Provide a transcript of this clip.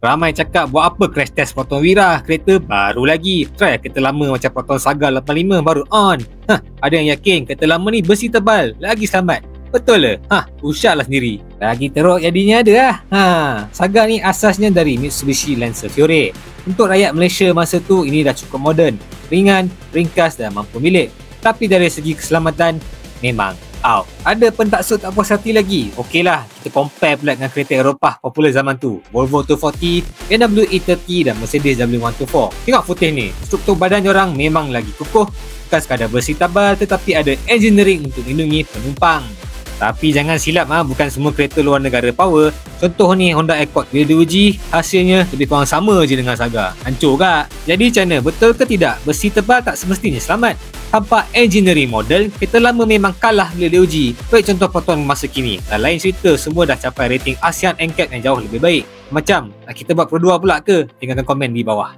Ramai cakap buat apa crash test Proton Wira, kereta baru lagi. Try kereta lama macam Proton Saga 85 baru on. Ada yang yakin kereta lama ni besi tebal, lagi selamat. Betul le? Usahlah sendiri. Lagi teruk jadinya ada lah. Saga ni asasnya dari Mitsubishi Lancer Fiore. Untuk rakyat Malaysia masa tu ini dah cukup moden, ringan, ringkas dan mampu milik. Tapi dari segi keselamatan memang out. Ada pentaksud tak puas hati lagi. Okeylah, kita compare pula dengan kereta Eropah popular zaman tu, Volvo 240, BMW E30 dan Mercedes W124. Tengok putih ni, struktur badan diorang memang lagi kukuh. Bukan sekadar besi tebal tetapi ada engineering untuk melindungi penumpang. Tapi jangan silap, bukan semua kereta luar negara power. Contoh ni Honda Accord bila diuji, hasilnya lebih kurang sama je dengan Saga. Hancur kak? Jadi macam mana? Betul ke tidak? Besi tebal tak semestinya selamat. Tanpa engineering model, kereta lama memang kalah bila diuji. Baik contoh Proton masa kini. Dan lain cerita, semua dah capai rating ASEAN NCAP yang jauh lebih baik. Macam, nak kita buat Pro 2 pula ke? Tinggalkan komen di bawah.